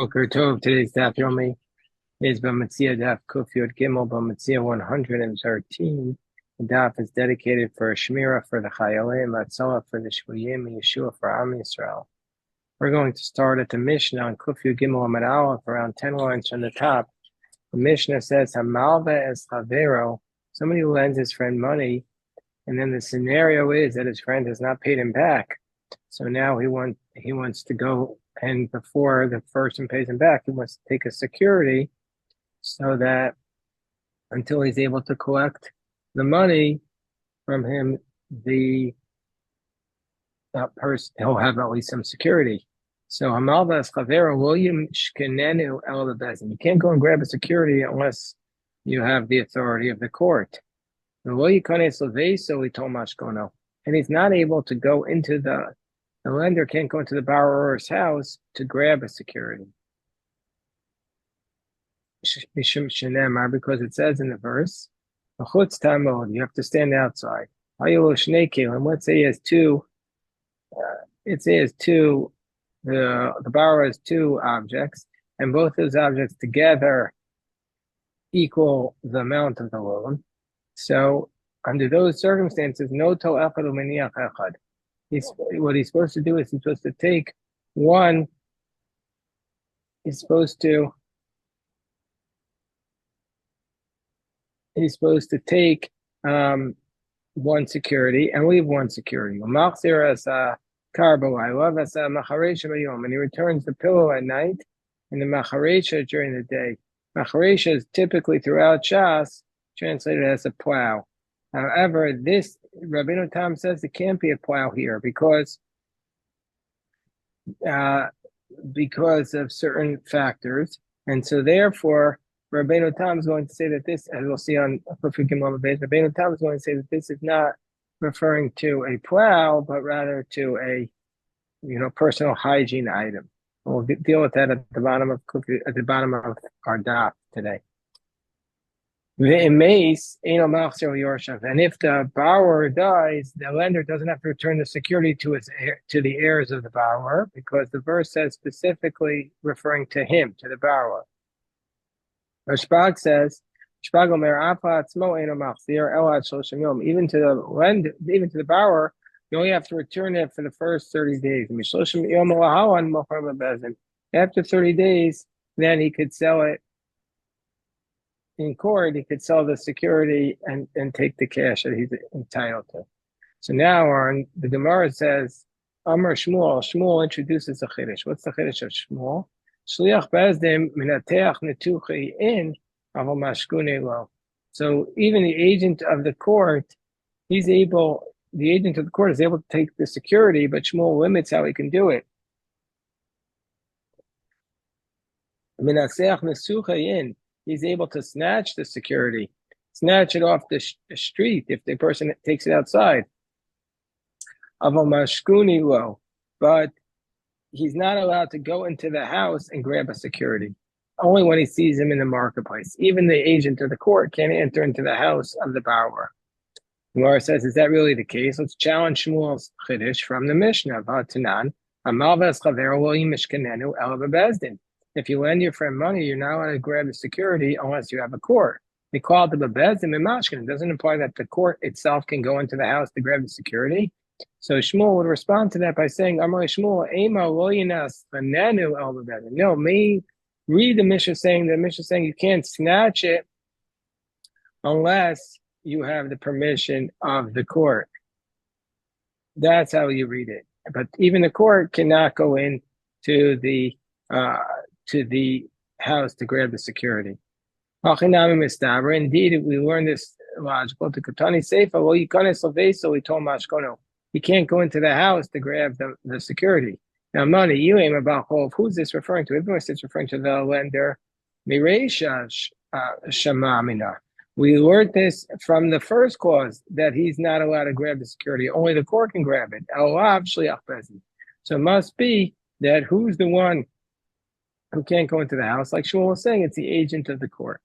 Boker Tov. Today's daf yomi is Bava Metzia daf Kuf Yod Gimel Bava Metzia 113. The daf is dedicated for Shmira for the Chayalim, Atzalah for the Shvuyim, and Yeshua for Am Yisrael. We're going to start at the Mishnah on Kuf Yod Gimel Amud Aleph, around 10 lines from the top. The Mishnah says, Hamalva es chavero, somebody who lends his friend money, and then the scenario is that his friend has not paid him back. So now he wants to go, and before the person pays him back, he wants to take a security so that until he's able to collect the money from him, the person he'll have at least some security. So Hamalvas Chavera William Shkenenu El Bezin. You can't go and grab a security unless you have the authority of the court. And he's not able to go into the lender can't go into the borrower's house to grab a security. Because it says in the verse, you have to stand outside. Let's say he has two. The borrower has two objects, and both those objects together equal the amount of the loan. So under those circumstances, no to echad umeniach echad. What he's supposed to do is he's supposed to take one. He's supposed to take one security and leave one security. And he returns the pillow at night and the macharesha during the day. Macharesha is typically throughout Shas translated as a plow. However, this Rabbeinu Tam says it can't be a plow here because of certain factors, and so therefore Rabbeinu Tam is going to say that this, as we'll see on Rabbeinu Tam is going to say that this is not referring to a plow, but rather to a personal hygiene item. We'll deal with that at the bottom of our daf today. And if the borrower dies, the lender doesn't have to return the security to the heirs of the borrower, because the verse says specifically referring to him, to the borrower. Rashbag says, even to the lender, even to the borrower, you only have to return it for the first 30 days. After 30 days, then he could sell it in court. He could sell the security and take the cash that he's entitled to. So now the Gemara says, Amar Shmuel. Shmuel introduces a chiddush. What's the chiddush of Shmuel? Shliach bezdin minateach netuchi in aval mashkune lo. So even the agent of the court, is able to take the security, but Shmuel limits how he can do it. Minateach nesucha in. He's able to snatch the security, snatch it off the street if the person takes it outside. But he's not allowed to go into the house and grab a security. Only when he sees him in the marketplace. Even the agent of the court can't enter into the house of the borrower. Gemara says, is that really the case? Let's challenge Shmuel's chiddush from the Mishnah. If you lend your friend money, you're not allowed to grab the security unless you have a court. They call it the bebezdin mimashkin. It doesn't imply that the court itself can go into the house to grab the security. So Shmuel would respond to that by saying, Amar Shmuel, Ema lo yinas fanenu el bebezdin. No, read the Mishnah saying you can't snatch it unless you have the permission of the court. That's how you read it. But even the court cannot go in to the house to grab the security. Indeed, we learned this logical. To Katani Seifa, well, you can't so we told Mashkono. You can't go into the house to grab the security. Now, money, you aim about who's this referring to? Everyone says it's referring to the lender. Mireisha Shamamina. We learned this from the first clause that he's not allowed to grab the security. Only the court can grab it. So it must be that who's the one who can't go into the house? Like Shmuel was saying, it's the agent of the court.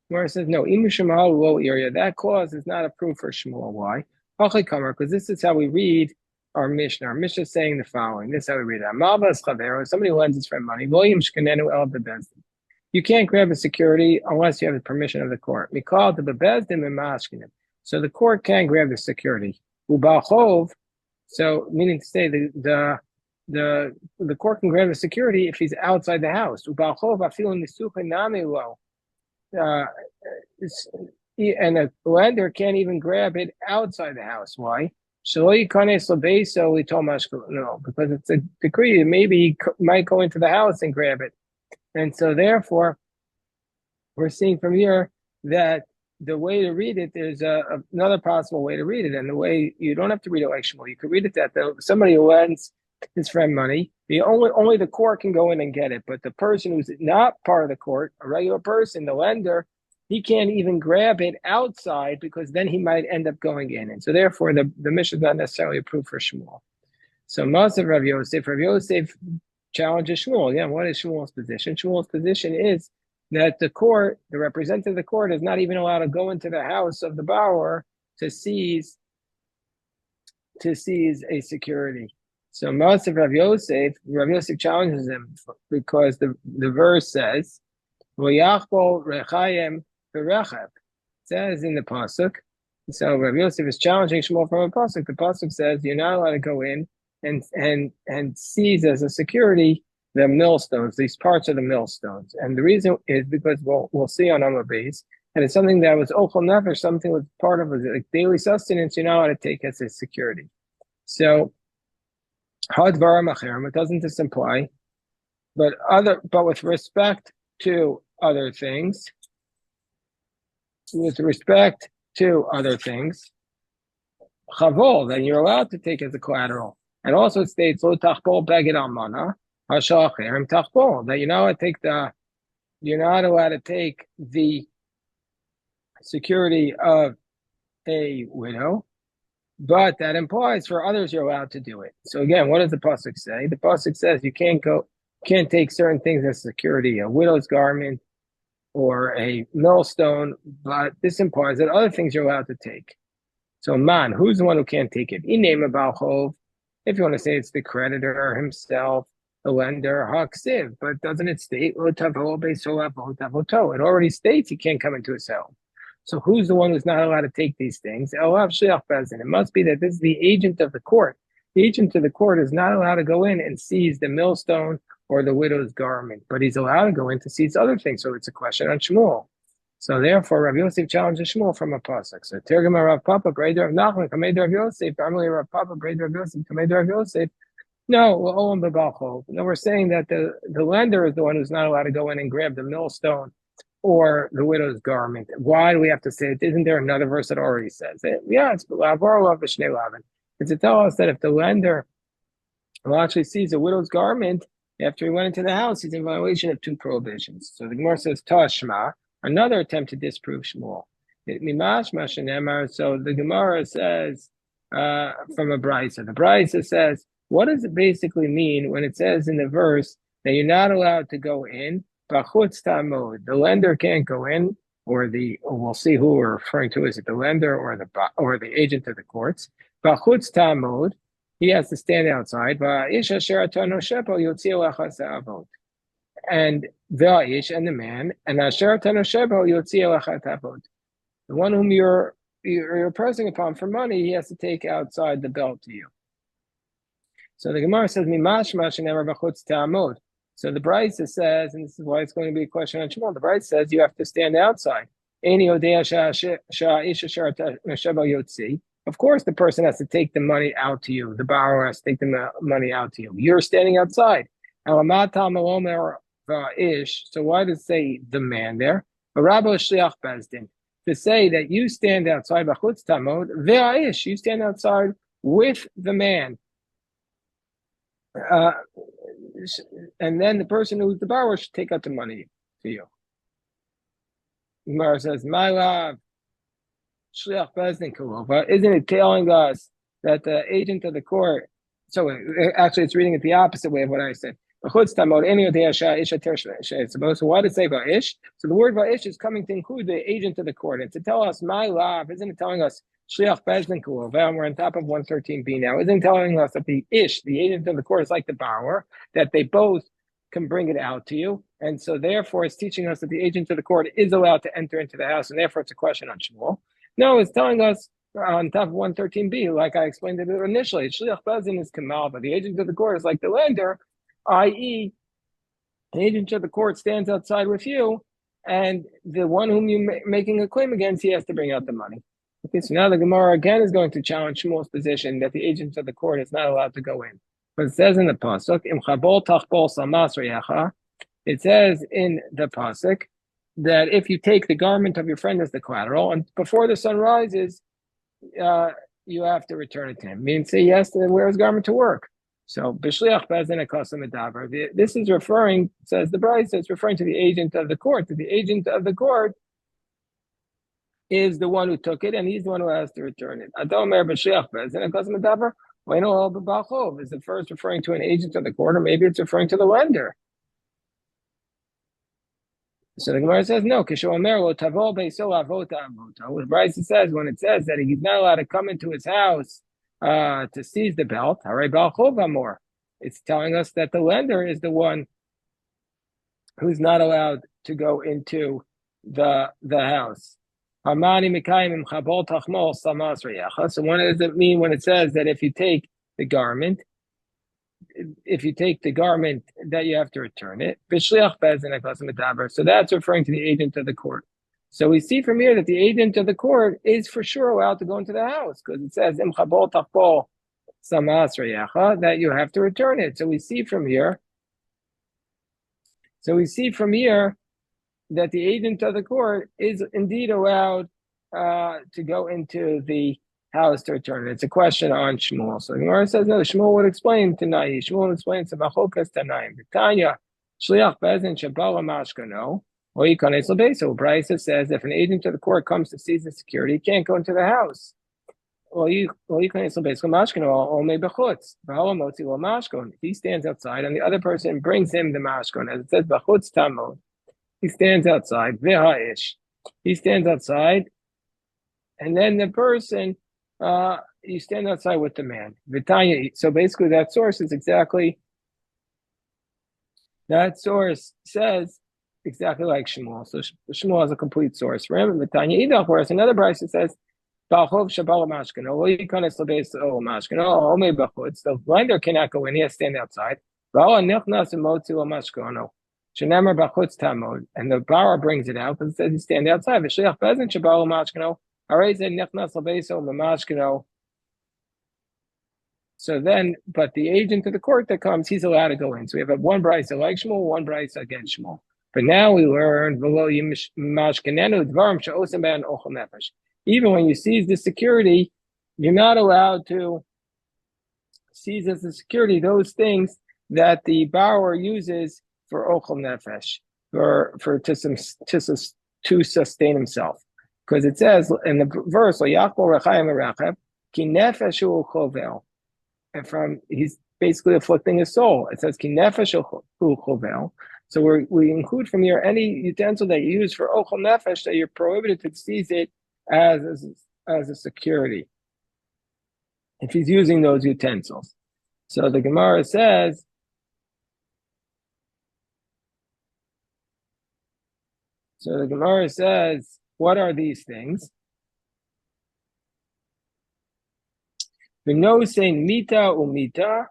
Gemara says, no, that clause is not approved for Shmuel. Why? Because this is how we read our Mishnah. Our Mishnah is saying the following. This is how we read it. Malvas Chavero, somebody who lends his friend money. William Shkanenu El Bebezdin. You can't grab a security unless you have the permission of the court. Mikal to Bebezdin and Mashkinim. So the court can grab the security. Ubachov, so meaning to say the court can grab the security if he's outside the house. Ubachov afilu nisucha namilo. And a lender can't even grab it outside the house. Why? No, because it's a decree. Maybe he might go into the house and grab it. And so therefore, we're seeing from here that the way to read it, there's another possible way to read it. And the way, you don't have to read it like Shmuel. You could read it that somebody who lends his friend money, only the court can go in and get it. But the person who's not part of the court, a regular person, the lender, he can't even grab it outside because then he might end up going in. And so therefore, the Mishnah is not necessarily approved for Shmuel. So Masav Rav Yosef challenges Shmuel. Again, what is Shmuel's position? Shmuel's position is that the court, the representative of the court, is not even allowed to go into the house of the borrower to seize a security. So Masav Rav Yosef challenges him because the verse says, "V'yachbol rechayim v'rechav." It says in the pasuk. So Rav Yosef is challenging Shmuel from a pasuk. The pasuk says you're not allowed to go in and seize as a security the millstones, these parts of the millstones. And the reason is because we'll see on Amar Beis, and it's something that was ochel nefesh, something was part of like daily sustenance. You're not allowed to take as a security. So hadvarim acherim, it doesn't just imply, but with respect to other things, chavol, then you're allowed to take as a collateral. And also it states lo tachbol beged almana hashal acherim tachbol, that you're not allowed to take the security of a widow, but that implies for others you're allowed to do it. So again, what does the pasuk say? The pasuk says you can't take certain things as security, a widow's garment or a millstone, but this implies that other things you're allowed to take. So man, who's the one who can't take it? Iname about chov. If you want to say it's the creditor himself, the lender, haksiv, but doesn't it state it already states he can't come into his home. So who's the one who's not allowed to take these things? It must be that this is the agent of the court. The agent of the court is not allowed to go in and seize the millstone or the widow's garment, but he's allowed to go in to seize other things. So it's a question on Shmuel. So therefore, Rav Yosef challenges Shmuel from a pasuk. So Tirgama Rav Papa, Breder of Nachman, Kamed Rav Yosef, Family Rav Papa, Breder of Yosef, Kamed Rav Yosef. No, we're saying that the lender is the one who's not allowed to go in and grab the millstone or the widow's garment. Why do we have to say it? Isn't there another verse that already says it? Yeah, it's to tell us that if the lender actually sees a widow's garment after he went into the house, he's in violation of two prohibitions. So the Gemara says Tashma, another attempt to disprove Shmuel. So the Gemara says from a Brisa. The Brisa says, what does it basically mean when it says in the verse that you're not allowed to go in? The lender can't go in, or we'll see who we're referring to. Is it the lender or the agent of the courts? He has to stand outside. And the man, and the one whom you're pressing upon for money, he has to take outside the belt to you. So the Gemara says, so the Brisa says, and this is why it's going to be a question on Shmuel, the Brisa says you have to stand outside. Of course, the person has to take the money out to you. The borrower has to take the money out to you. You're standing outside. So why does it say the man there? To say that you stand outside, you stand outside with the man. And then the person who's the borrower should take out the money to you. Gemara says, "My love, shliach bezdin kalova." Isn't it telling us that the agent of the court? So actually, it's reading it the opposite way of what I said. So why does it say va'ish? So the word va'ish is coming to include the agent of the court, and to tell us my love, isn't it telling us Shliach Bezdin Kulova, and we're on top of 113b now. Isn't telling us that the agent of the court, is like the borrower, that they both can bring it out to you. And so therefore it's teaching us that the agent of the court is allowed to enter into the house, and therefore it's a question on Shmuel. No, it's telling us on top of 113b, like I explained it initially, Shliach Bezdin is Kamal, but the agent of the court is like the lender, i.e., the agent of the court stands outside with you, and the one whom you're making a claim against, he has to bring out the money. Okay, so now the Gemara again is going to challenge Shmuel's position that the agent of the court is not allowed to go in. But it says in the pasuk, "Im chabol tachbol samas reyacha." It says in the pasuk that if you take the garment of your friend as the collateral, and before the sun rises, you have to return it to him. Means say yes to wear his garment to work. So b'shliach bezin akasam medaber. This is referring, says the Brisa, it's referring to the agent of the court. The agent of the court is the one who took it, and he's the one who has to return it. Adomer b'shliach bezin akasam medaber. Is it first referring to an agent of the court, or maybe it's referring to the lender? So the Gemara says no. What Bryce says when it says that he's not allowed to come into his house to seize the belt, it's telling us that the lender is the one who's not allowed to go into the house. So what does it mean when it says that if you take the garment that you have to return it? So that's referring to the agent of the court. So we see from here that the agent of the court is for sure allowed to go into the house, because it says that you have to return it. So we see from here that the agent of the court is indeed allowed to go into the house to return it. It's a question on Shmuel. So the Gemara says no. Shmuel would explain Tanai. Shmuel explains Sabachokas Tanaim. Tanya Shliach Bezin Shabala Mashkano. Or Yikanes Lebeso. Brisa says if an agent of the court comes to seize the security, he can't go into the house. If he stands outside and the other person brings him the mashkon, as it says, b'chutz tamod, he stands outside, he stands outside, and then the person, you stand outside with the man. So basically that source says exactly like Shmuel. So Shmuel has a complete source for him. Whereas another Brisa says, the lender cannot go in, he has to stand outside. And the borrower brings it out, and says he stand outside. So then, but the agent of the court that comes, he's allowed to go in. So we have one Brisa like Shmuel, one Brisa against Shmuel. But now we learn even when you seize the security, you're not allowed to seize as a security those things that the borrower uses for ochel nefesh, to sustain himself. Because it says in the verse, and he's basically afflicting his soul. It says ki nefesh chovel. So we include from here any utensil that you use for ochel nefesh that you're prohibited to seize it as a security if he's using those utensils. So the Gemara says, what are these things? We know saying mita umita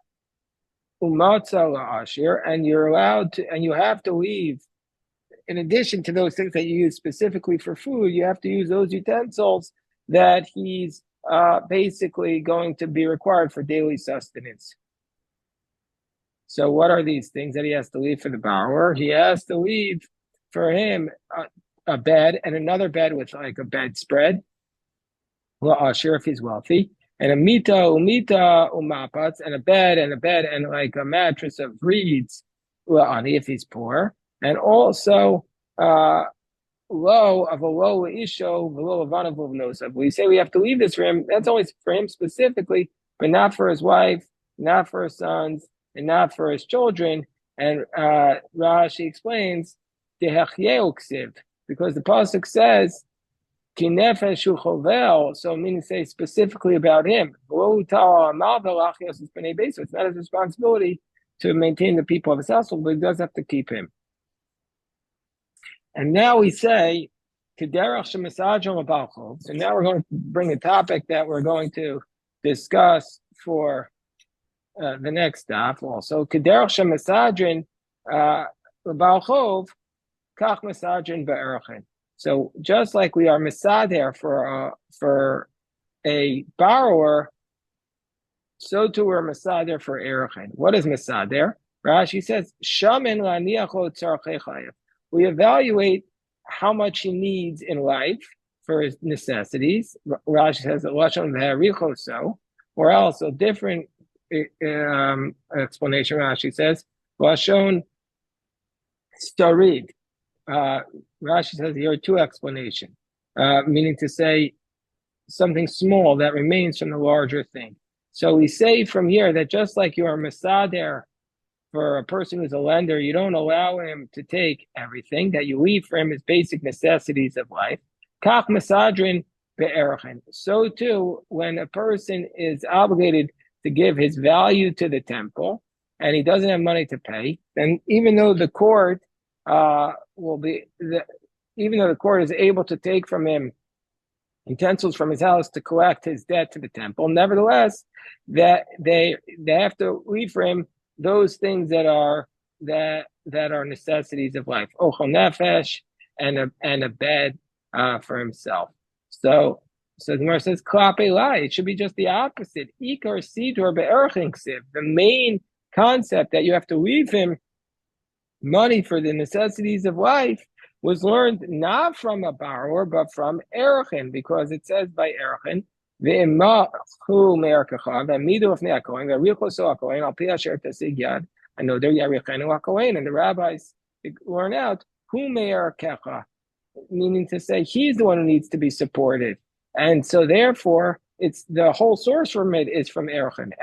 umatza la'ashir, and you're allowed to, and you have to leave. In addition to those things that you use specifically for food, you have to use those utensils that he's basically going to be required for daily sustenance. So what are these things that he has to leave for the borrower? He has to leave for him a bed and another bed with like a bedspread, sure if he's wealthy, and a mita umapats, and a bed and like a mattress of reeds, if he's poor. And also, lo of a lo isho, lo of nosab. We say we have to leave this for him. That's only for him specifically, but not for his wife, not for his sons, and not for his children. And Rashi explains because the pasuk says So meaning say specifically about him. So it's not his responsibility to maintain the people of his household, but he does have to keep him. And now we say, so now we're going to bring a topic that we're going to discuss for the next stop also. Kederach shemasadrin b'alchov, kach masadrin be'erchen. So just like we are misader for a borrower, so too we're misader for erchen. What is misader? Rashi says, shamin laniacho tzarchei chayev. We evaluate how much he needs in life for his necessities. Rashi says, lashon v'haricho so, or else a different explanation. Rashi says, lashon starid. Rashi says here are two explanations, meaning to say something small that remains from the larger thing. So we say from here that just like you are misader for a person who's a lender, you don't allow him to take everything, that you leave for him his basic necessities of life. Kach misadrin be'erchen. So too, when a person is obligated to give his value to the temple and he doesn't have money to pay, then even though the court even though the court is able to take from him utensils from his house to collect his debt to the temple, nevertheless, that they have to leave for him those things that are necessities of life, ochel nefesh, and a bed for himself. So the Gemara says, klape lai. It should be just the opposite. Ikar sidur be'erchen ksiv. The main concept that you have to leave him money for the necessities of life was learned not from a borrower, but from erchen, because it says by erchen, and the rabbis learn out who meaning to say he's the one who needs to be supported, and so therefore it's the whole source from it is from erchen.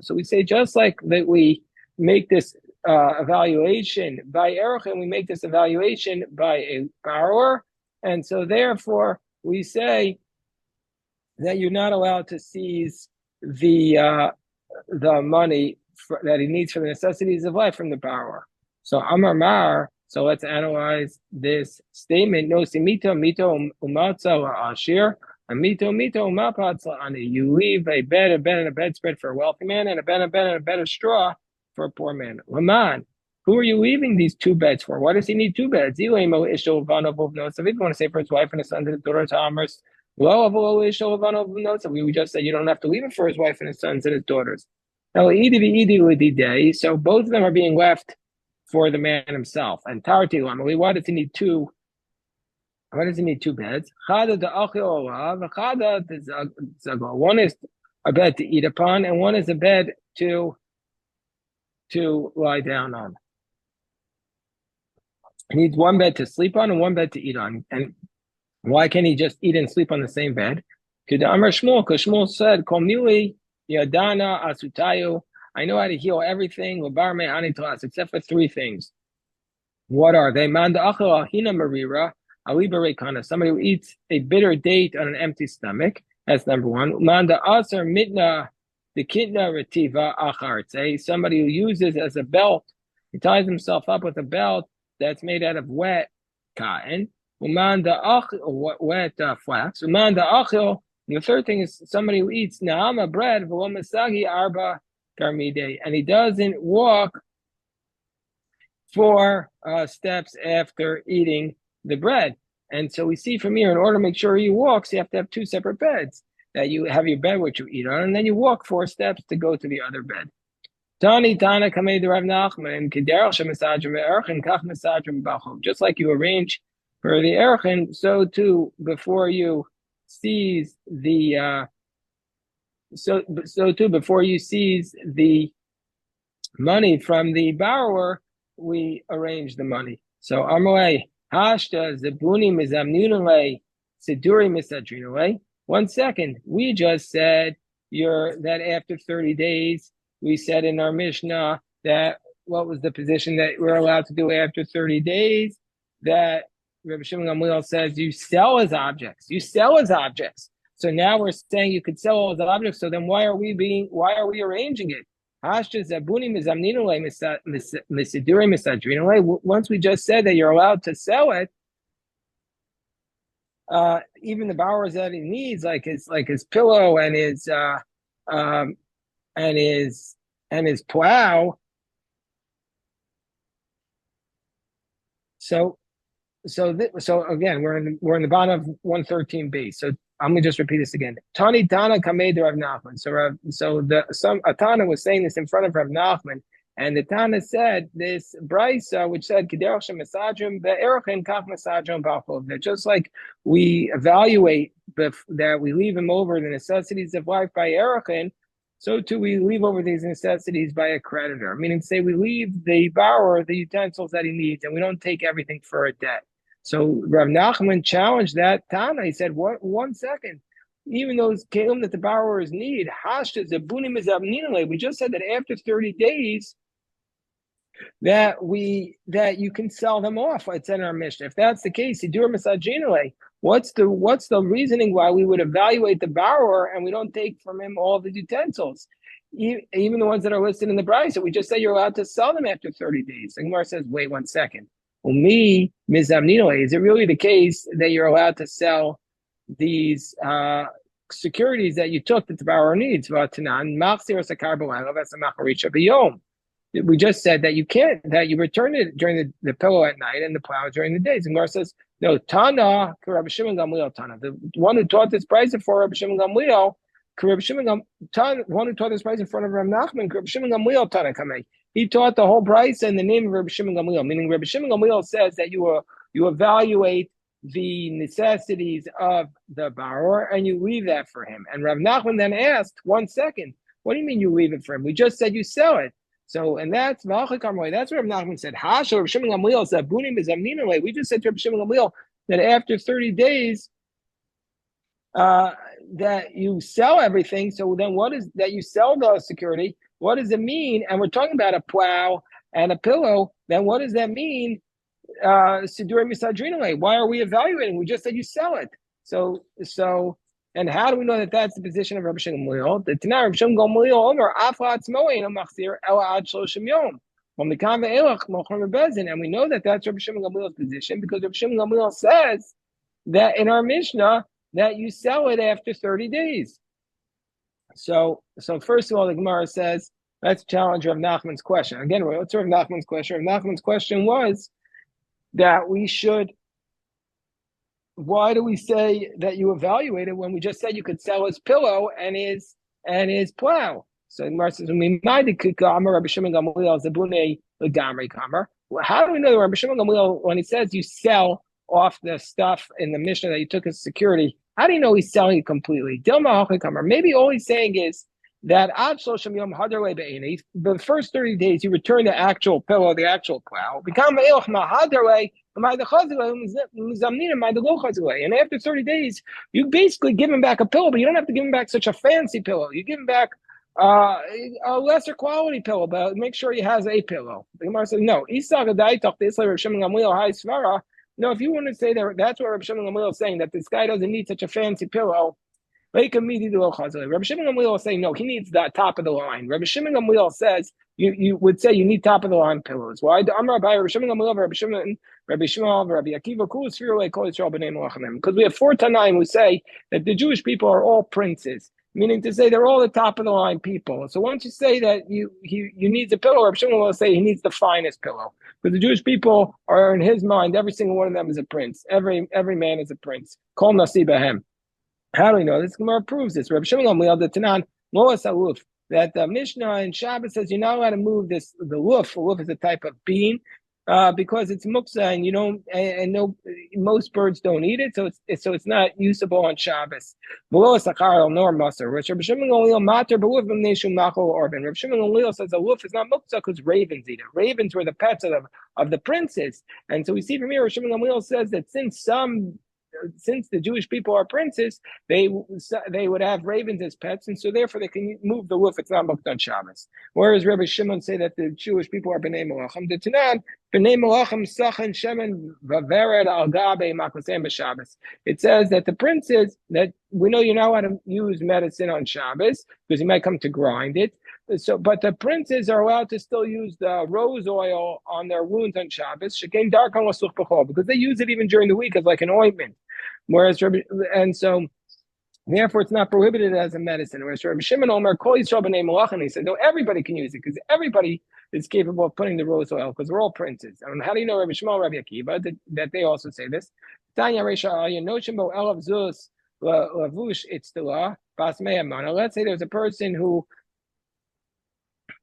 So we say just like that we make this evaluation by erchen, we make this evaluation by a borrower, and so therefore we say that you're not allowed to seize the money that he needs for the necessities of life from the borrower. So Amar Mar. So let's analyze this statement. No simito mito umatza ashir. You leave a bed and a bedspread for a wealthy man, and a bed and a bed of straw for a poor man. Laman, who are you leaving these two beds for? Why does he need two beds? If you want to say for his wife and his son, his daughters, Amers, we just said you don't have to leave it for his wife and his sons and his daughters. So both of them are being left for the man himself. And Tarti Lamali, why does he need two? Why does he need two beds? One is a bed to eat upon, and one is a bed to lie down on. He needs one bed to sleep on and one bed to eat on. And why can't he just eat and sleep on the same bed? Because Shmuel said, Yadana Asutayu, I know how to heal everything, except for three things. What are they? Somebody who eats a bitter date on an empty stomach. That's number one. Somebody who uses as a belt, he ties himself up with a belt that's made out of wet cotton. Wet flax. The third thing is somebody who eats naama bread, and he doesn't walk 4 steps after eating the bread. And so we see from here, in order to make sure he walks, you have to have 2 separate beds. That you have your bed which you eat on, and then you walk 4 steps to go to the other bed. Just like you arrange for the erchen, so too before you seize the before you seize the money from the borrower, we arrange the money. So Amalei Hashta Zebuni Mizamnunale Siduri Misadrinale. 1 second, we just said that after 30 days, we said in our Mishnah that what was the position that we're allowed to do after 30 days? that Rabbi Shimon Gamliel says you sell as objects. You sell as objects. So now we're saying you could sell all as objects. So then why are we arranging it? Once we just said that you're allowed to sell it, even the borrowers that he needs, like his pillow and his and his plow. So again, we're in the bottom of 113b. So I'm gonna just repeat this again. Tani Tana Kamei Rav Nachman. A Tana was saying this in front of Rav Nachman, and the Tana said this brisa, which said Kederach Shemasajim Be'erachin Kach Masajim Bachov. That just like we evaluate that we leave him over the necessities of life by Erachin, so too we leave over these necessities by a creditor. Meaning, say we leave the borrower the utensils that he needs, and we don't take everything for a debt. So Rav Nachman challenged that Tana. He said, "What? 1 second. Even those kelim that the borrowers need, hashtas abunim izavninale. We just said that after 30 days, that you can sell them off. It's in our Mishnah. If that's the case, Sidur Misajinale, what's the reasoning why we would evaluate the borrower and we don't take from him all the utensils, even the ones that are listed in the price? So we just say you're allowed to sell them after 30 days. The Gemara says, wait 1 second. Umi Mizamninale, is it really the case that you're allowed to sell these securities that you took that the borrower needs? We just said that you can't, that you return it during the pillow at night and the plow during the days. And Gemara says, no, Tana, Rabbi Shimon Gamliel Tana. The one who taught this price for Rabbi Shimon Gamliel, one who taught this price in front of Rabbi Nachman, Rabbi Shimon Gamliel Tana Kamei. He taught the whole price in the name of Rabbi Shimon Gamliel, meaning Rabbi Shimon Gamliel says that you evaluate the necessities of the borrower and you leave that for him. And Rabbi Nachman then asked, 1 second, what do you mean you leave it for him? We just said you sell it. So, and that's what Rabbi Nachman said. Rabbi Shimon Gamliel said, we just said to Rabbi Shimon Gamliel that after 30 days, that you sell everything. So then what is that you sell the security? What does it mean? And we're talking about a plow and a pillow. Then what does that mean? Why are we evaluating? We just said you sell it. So, and how do we know that that's the position of Rabbi Shimon Gamliel? The Tanah Rabbi Shimon Gamliel Omer Afla Atzmo Eino Machzir Ela Ad Shloshim Yom. And we know that that's Rabbi Shimon Gamliel's position because Rabbi Shimon Gamliel says that in our Mishnah that you sell it after 30 days. So first of all, the Gemara says, let's challenge Rav Nachman's question. Again, what's Rav Nachman's question? Rav Nachman's question was that we should, why do we say that you evaluate it when we just said you could sell his pillow and his plow? So the Gemara says, how do we know that Rabbi Shimon Gamliel, when he says you sell off the stuff in the Mishnah that you took as security, how do you know he's selling it completely? Maybe all he's saying is that the first 30 days you return the actual pillow, the actual plow. And after 30 days, you basically give him back a pillow, but you don't have to give him back such a fancy pillow. You give him back a lesser quality pillow, but make sure he has a pillow. The Gemara says, no. No, if you want to say that, that's what Rabbi Shimon Gamliel is saying, that this guy doesn't need such a fancy pillow. Rabbi Shimon Gamliel is saying, no, he needs the top of the line. Rabbi Shimon Gamliel says, you would say you need top of the line pillows. Why? Rabbi Shimon Gamliel, Rabbi Shimon, Rabbi Akiva, because we have 4 Tanaim who say that the Jewish people are all princes, meaning to say they're all the top of the line people. So once you say that you need a pillow, Rabbi Shimon will say he needs the finest pillow. Because the Jewish people are, in his mind, every single one of them is a prince. Every man is a prince. Kol nasi behem. How do we know this? Gemara proves this. Rabbi Shimon Gamliel, the Tanan, Moas Aluf, that the Mishnah in Shabbat says you're not allowed to move this. The luf. A luf is a type of bean, because it's muksa, and you don't, and no, most birds don't eat it, so it's not usable on Shabbos. Moas Akar nor Maser. Rabbi Shimon Gamliel mater beluf b'neshum nachol orban. Rabbi Shimon Gamliel says a luf is not muksa because ravens eat it. Ravens were the pets of the princes, and so we see from here Rabbi Shimon Gamliel says that since some since the Jewish people are princes, they would have ravens as pets, and so therefore they can move the roof. It's not booked on Shabbos. Whereas Rabbi Shimon say that the Jewish people are b'nei malachim. The Tanan b'nei malachim sachen shemen v'vered al gabe makosem b'Shabbos. It says that the princes, that we know you're not allowed to use medicine on Shabbos because you might come to grind it. So, but the princes are allowed to still use the rose oil on their wounds on Shabbos, because they use it even during the week as like an ointment. Whereas, and so therefore it's not prohibited as a medicine. Whereas Rabbi Shimon Omer, Kol Yisrael b'nei malachim, he said, no, everybody can use it because everybody is capable of putting the rose oil because we're all princes. And how do you know Rabbi Shimon, Rabbi Akiva, that they also say this? Tanya Reisha Noshim Bo Elav Zuz Lavush Itztila Bas Mea Mana. Let's say there's a person who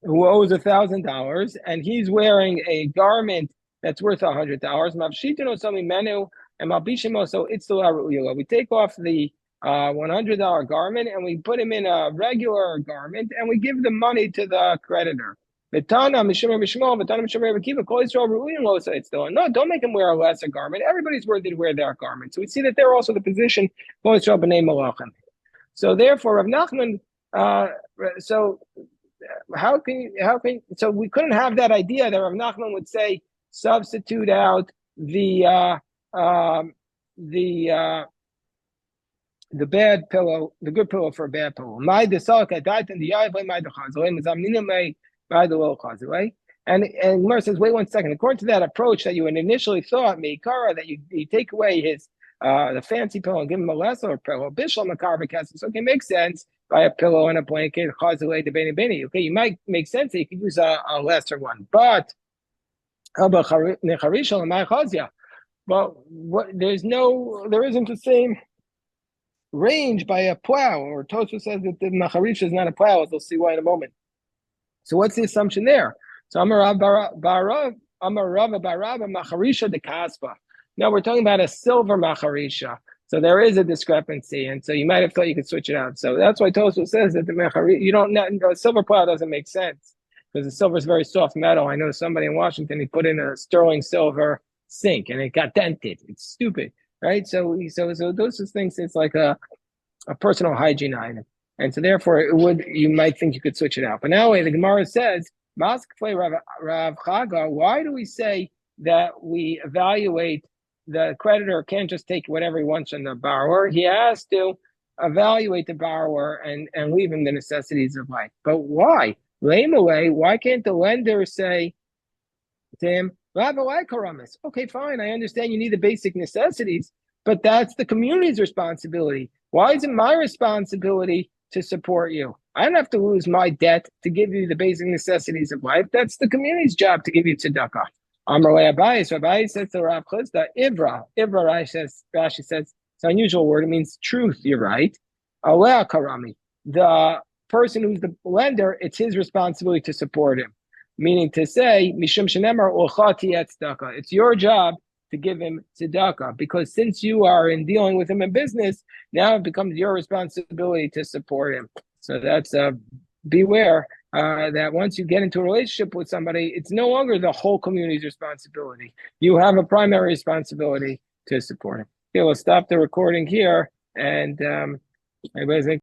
owes $1,000 and he's wearing a garment that's worth $100. Mavshitino something menu and malbishimo, so it's still our. We take off the $100 garment and we put him in a regular garment and we give the money to the creditor. No, don't make him wear a lesser garment. Everybody's worthy to wear their garment. So we see that they're also the position. So therefore, Rav Nachman. How can so we couldn't have that idea that Rav Nachman would say substitute out the bad pillow, the good pillow for a bad pillow. And Gemara says, wait 1 second. According to that approach that you had initially thought, Meikara, that you take away his the fancy pillow and give him a lesser pillow, Bishlam Makar Bekassis. Okay, makes sense. By a pillow and a blanket, okay, you might make sense that you could use a lesser one, but there isn't the same range by a plow. Or Tosfos says that the macharisha is not a plow, as we'll see why in a moment. So what's the assumption there? So Amar Rav Barava macharisha de kaspa. Now we're talking about a silver macharisha. So there is a discrepancy, and so you might have thought you could switch it out. So that's why Tosfos says that the mechari, silver plow doesn't make sense because the silver is very soft metal. I know somebody in Washington, he put in a sterling silver sink and it got dented. It's stupid, right? So those things, it's like a personal hygiene item, and so therefore you might think you could switch it out. But now the Gemara says, Rav Chaga, why do we say that we evaluate? The creditor can't just take whatever he wants from the borrower. He has to evaluate the borrower and leave him the necessities of life. But why? Lame away. Why can't the lender say to him, okay, fine, I understand you need the basic necessities, but that's the community's responsibility. Why is it my responsibility to support you? I don't have to lose my debt to give you the basic necessities of life. That's the community's job to give you tzedakah. Amarle Abai, so Abai says to Rav Chisda, Ivra Rashi says, it's an unusual word, it means truth, you're right. Alea Karami, the person who's the lender, it's his responsibility to support him. Meaning to say, Mishum Shenemar Ulchati et tzedakah. It's your job to give him tzedakah, because since you are in dealing with him in business, now it becomes your responsibility to support him. So that's beware. That once you get into a relationship with somebody, it's no longer the whole community's responsibility. You have a primary responsibility to support him. Okay, we'll stop the recording here, and everybody's